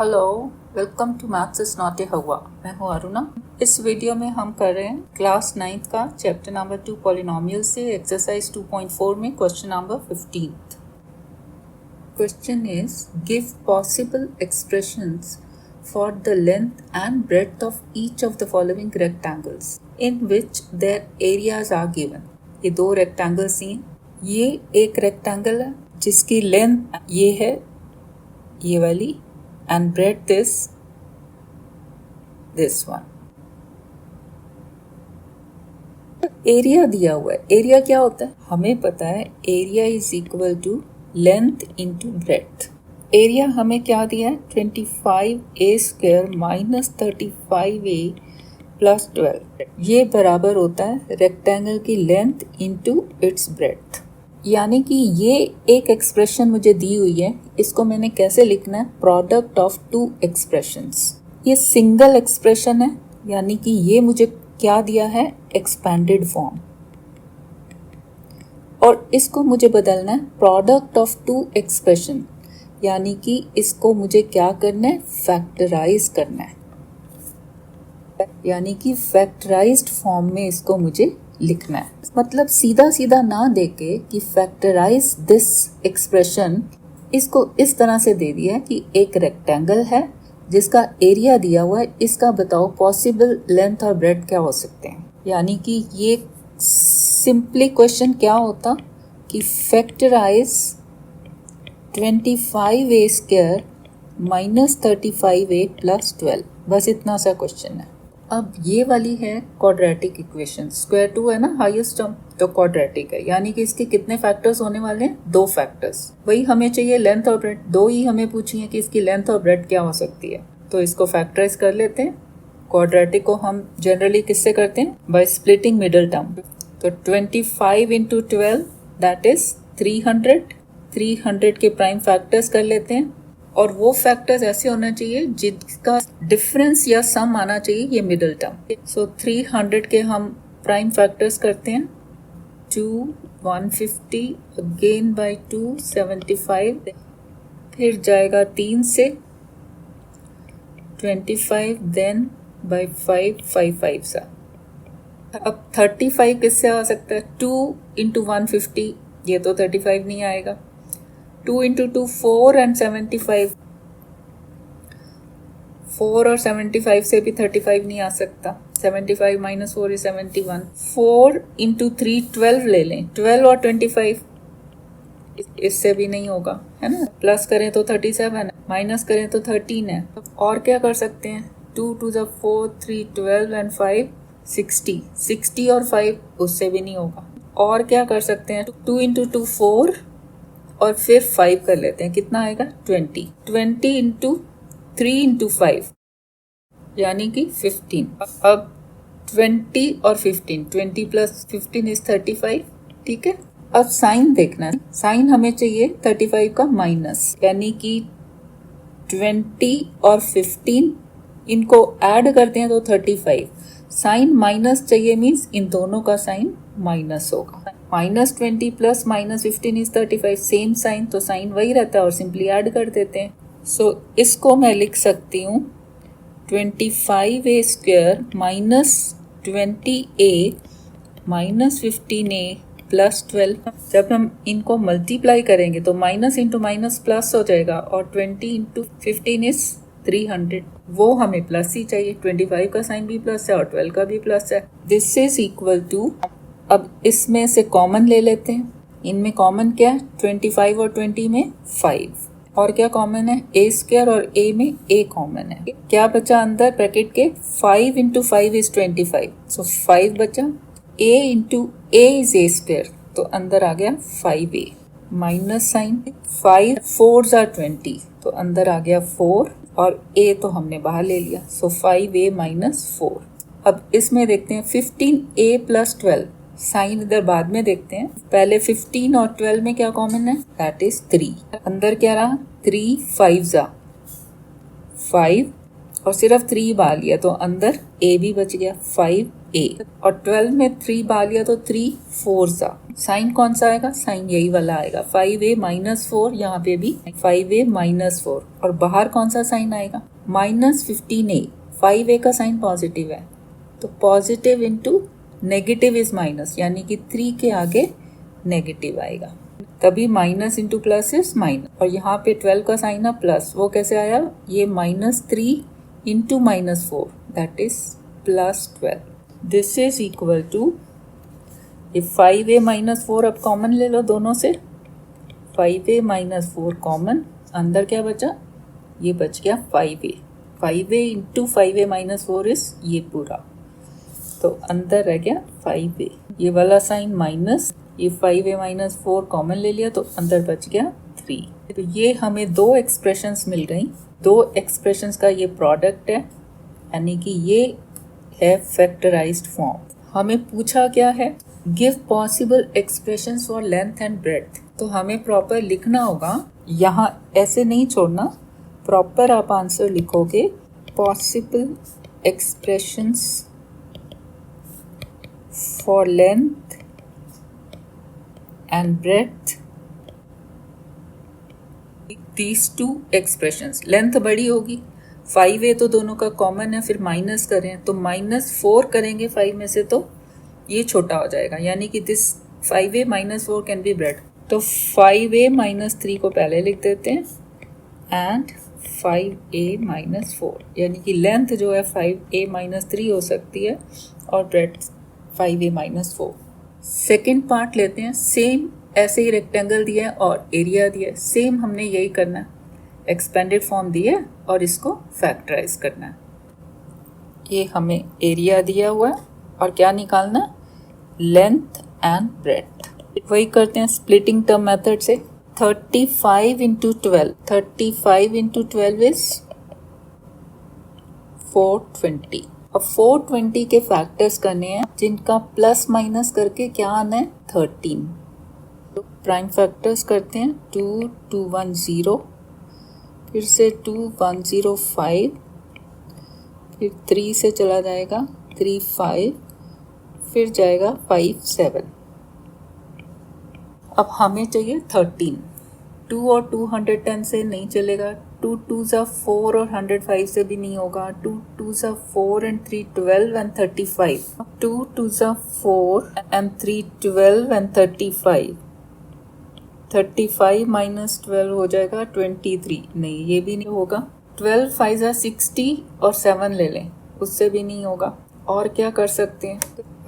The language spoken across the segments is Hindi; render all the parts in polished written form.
Hello, welcome to maths is not a हवा। मैं हूँ अरुणा। इस वीडियो में हम कर रहे हैं क्लास 9th का चैप्टर नंबर 2 पॉलिनोमियल से एक्सरसाइज 2.4 में question number 15। Question is give possible expressions for the length and breadth of each of the following rectangles in which their areas are given. ये दो रेक्टेंगल्स हैं। ये एक रेक्टेंगल है जिसकी लेंथ ये है, ये वाली, and breadth is this one. Area दिया हुआ है। एरिया क्या होता है हमें पता है। Area is equal to length into breadth. Area हमें क्या दिया है 25a² माइनस 35a प्लस 12। ये बराबर होता है रेक्टेंगल की लेंथ इंटू इट्स ब्रेड्थ। यानी कि ये एक एक्सप्रेशन मुझे दी हुई है, इसको मैंने कैसे लिखना है, प्रोडक्ट ऑफ टू एक्सप्रेशंस। ये सिंगल एक्सप्रेशन है, यानी कि ये मुझे क्या दिया है, एक्सपेंडेड फॉर्म, और इसको मुझे बदलना है प्रोडक्ट ऑफ टू एक्सप्रेशन, यानी कि इसको मुझे क्या करना है, फैक्टराइज करना है, यानी कि फैक्टराइज्ड फॉर्म में इसको मुझे लिखना है। मतलब सीधा सीधा ना देके कि फैक्टराइज दिस एक्सप्रेशन, इसको इस तरह से दे दिया है कि एक रेक्टेंगल है जिसका एरिया दिया हुआ है, इसका बताओ पॉसिबल लेंथ और ब्रेड्थ क्या हो सकते हैं। यानी कि ये सिंपली क्वेश्चन क्या होता कि factorise 25a² minus 35a plus 12, बस इतना सा क्वेश्चन है। अब ये वाली है क्वाड्रेटिक इक्वेशन, स्क्वायर 2 है ना हाईएस्ट टर्म, तो क्वाड्रेटिक है, यानी कि इसके कितने फैक्टर्स होने वाले हैं, 2 फैक्टर्स। वही हमें चाहिए लेंथ और ब्रेड्थ, 2 ही हमें पूछी है कि इसकी लेंथ और ब्रेड्थ क्या हो सकती है। तो इसको फैक्टराइज कर लेते हैं। क्वाड्रेटिक को हम जनरली किससे करते हैं, बाय स्प्लिटिंग मिडिल टर्म। तो 25 इंटू 12 दैट इज 300 के प्राइम फैक्टर्स कर लेते हैं, और वो फैक्टर्स ऐसे होना चाहिए जिसका डिफरेंस या सम आना चाहिए ये मिडिल टर्म। सो 300 के हम प्राइम फैक्टर्स करते हैं, 2 150 अगेन बाय 2 75, फिर जाएगा 3 से 25, देन बाय 5 5 सा। अब 35 किससे आ सकता है, 2 इंटू 150, ये तो 35 नहीं आएगा। 2 इंटू 2 4 एंड 75, 4 और 75 से भी 35 नहीं आ सकता। 75 माइनस 4 इज 71। 4 इंटू 3 12 ले लें, 12 और 25 इससे भी नहीं होगा, है ना। प्लस करें तो 37 है, माइनस करें तो 13 है। और क्या कर सकते हैं, 2 2 ज़ा 4, 3 12 एंड 5 60 और 5 उससे भी नहीं होगा। और क्या कर सकते हैं, 2 इंटू 2 4 और फिर 5 कर लेते हैं, कितना आएगा 20 इंटू 3 इंटू 5 यानी कि 15। अब 20 और 15, 20 प्लस 15 इज 35, ठीक है। अब साइन देखना है, साइन हमें चाहिए 35 का माइनस, यानी कि 20 और 15 इनको ऐड करते हैं तो 35। साइन माइनस चाहिए मीन्स इन दोनों का साइन माइनस होगा। -20 प्लस -15 इज 35, सेम साइन, तो साइन वही रहता है और सिंपली ऐड कर देते हैं। सो इसको मैं लिख सकती हूँ 25a² minus 20a minus 15a plus 12। जब हम इनको मल्टीप्लाई करेंगे तो माइनस इंटू माइनस प्लस हो जाएगा, और 20 इंटू 15 इज 300, वो हमें प्लस ही चाहिए। 25 का साइन भी प्लस है और 12 का भी प्लस है। दिस इज इक्वल टू, अब इसमें से कॉमन ले लेते हैं। इनमें कॉमन क्या है, 25 और 20 में 5, और क्या कॉमन है, a² और a में a कॉमन है। क्या बचा अंदर ब्रैकेट के, 5 इंटू 5 इज 25, सो 5 बचा। a into a is a², तो अंदर आ गया 5a माइनस साइन, 5 4 ज़ा 20, तो अंदर आ गया 4, और a तो हमने बाहर ले लिया, सो 5a माइनस 4। अब इसमें देखते हैं 15a प्लस 12, साइन इधर बाद में देखते हैं, पहले 15 और 12 में क्या कॉमन है, दैट इज 3। अंदर क्या रहा, 3 5 ज़ा 5, और सिर्फ 3 बार लिया तो अंदर a भी बच गया 5a, और 12 में 3 बार लिया तो 3 4 जा। साइन कौन सा आएगा? साइन यही वाला आएगा 5a माइनस 4, यहाँ पे भी 5a माइनस 4, और बाहर कौन सा साइन आएगा? Minus 15a। 5a का साइन पॉजिटिव है तो positive into negative is minus, यानी कि 3 के आगे नेगेटिव आएगा, तभी minus into plus is minus. और यहाँ पे 12 का साइन है प्लस, वो कैसे आया? ये -3 into -4 that is +12। This is equal to, ये 5a माइनस 4 अब कॉमन ले लो दोनों से, 5a माइनस 4 कॉमन, अंदर क्या बचा? ये बच गया 5a। 5a into 5a minus 4 is ये पूरा, तो अंदर रह गया 5a। ये वाला साइन माइनस, ये 5a माइनस 4 कॉमन ले लिया तो अंदर बच गया 3। तो ये हमें 2 एक्सप्रेशंस मिल गई, 2 एक्सप्रेशंस का ये प्रोडक्ट है, यानी कि ये है फैक्टराइज्ड फॉर्म। हमें पूछा क्या है? Give possible expressions for length and breadth. तो हमें प्रॉपर लिखना होगा, यहाँ ऐसे नहीं छोड़ना, प्रॉपर आप आंसर लिखोगे possible expressions for length and breadth, these 2 expressions. Length बड़ी होगी, 5a तो दोनों का कॉमन है, फिर माइनस करें तो -4 करेंगे 5 में से तो ये छोटा हो जाएगा, यानी कि this 5a minus 4 can be bread. तो 5a माइनस 3 को पहले लिख देते हैं एंड 5a माइनस 4, यानी कि लेंथ जो है 5a माइनस 3 हो सकती है और bread 5a minus 4। Second part लेते हैं, सेम ऐसे ही रेक्टेंगल दिया है और एरिया दिया है, सेम हमने यही करना है, एक्सपेंडेड फॉर्म दिया है और इसको फैक्टराइज करना है। ये हमें एरिया दिया हुआ है और क्या निकालना है? Length and breadth. वही करते हैं स्प्लिटिंग टर्म मेथड से। 35 इंटू 12, 35 इंटू 12 इज 420। अब 420 के फैक्टर्स करने हैं जिनका प्लस माइनस करके क्या आना है? 13। तो प्राइम फैक्टर्स करते हैं, 2 210, फिर से 2105, फिर 3 से चला जाएगा 35, फिर जाएगा 57। अब हमें चाहिए 13। 2 और 210 से नहीं चलेगा, 2 2 ज़ा 4 और 105 से भी नहीं होगा, 2 2 ज़ा 4 and 3 12 and 35, 2 2 ज़ा 4 and 3 12 and 35, 35 माइनस 12 हो जाएगा 23, नहीं ये भी नहीं होगा। 12 5 ज़ा 60 और 7 ले लें, उससे भी नहीं होगा। और क्या कर सकते हैं?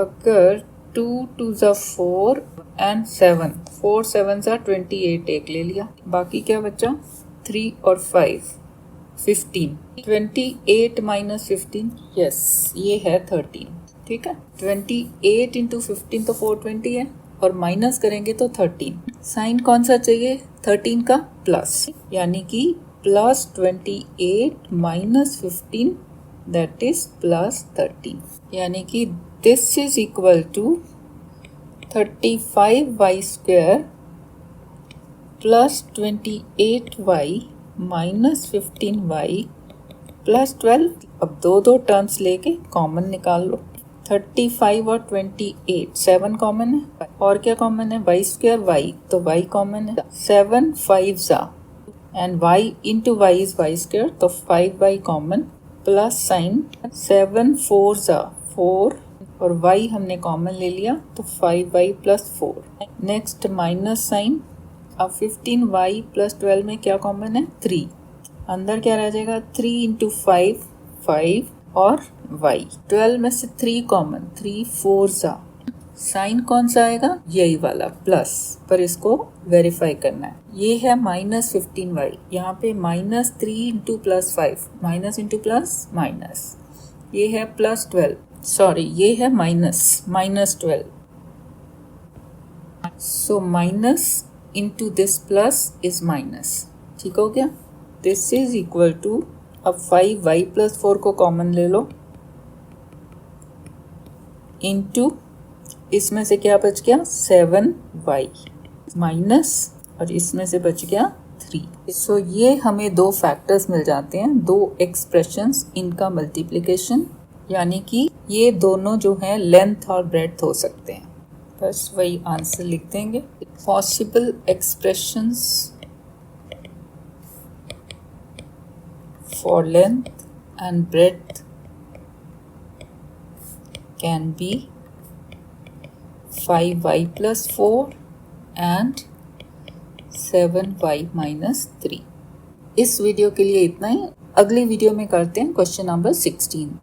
अगर 2 2 ज़ा 4 and 7, 4 7 ज़ा 28 एक ले लिया, बाकी क्या बचा? 3 और 5 15, 28 माइनस 15, यस ये है 13। ठीक है, 28 इंटू 15 तो 420 है और माइनस करेंगे तो 13। साइन कौन सा चाहिए? 13 का प्लस, यानी कि plus 28 minus 15 that is plus 13, यानी कि this is equal to 35y square plus 28y minus 15y plus 12। अब दो टर्म्स लेके कॉमन निकाल लो, 35 और 28, 7 कॉमन है और क्या कॉमन है? y स्क्वायर y, तो y कॉमन है, 7 5 ज़ा and y into y is y square, तो 5y कॉमन प्लस साइन 7 4 ज़ा 4 और y हमने कॉमन ले लिया तो 5y plus 4। Next minus sign, अब 15y प्लस 12 में क्या कॉमन है? 3, अंदर क्या रह जाएगा? 3 इंटू 5 5 और y, 12 में से 3 कॉमन, 3 4 ज़ा, साइन कौन सा आएगा? यही वाला प्लस, पर इसको वेरीफाई करना है। ये है माइनस 15y, यहाँ पे minus 3 into plus 5, minus into plus minus, ये है प्लस 12, सॉरी ये है minus 12, so minus into this plus is minus. ठीक हो गया? दिस इज इक्वल टू, अब 5y प्लस 4 को कॉमन ले लो, इंटू इसमें से क्या बच गया? 7y माइनस, और इसमें से बच गया 3। सो ये हमें दो फैक्टर्स मिल जाते हैं, दो एक्सप्रेशंस, इनका मल्टीप्लिकेशन, यानी कि ये दोनों जो हैं लेंथ और ब्रेड्थ हो सकते हैं। बस वही आंसर लिख देंगे। Possible expressions for length and breadth can be 5y + 4 and 7y - 3। इस वीडियो के लिए इतना ही। अगली वीडियो में करते हैं क्वेश्चन नंबर 16।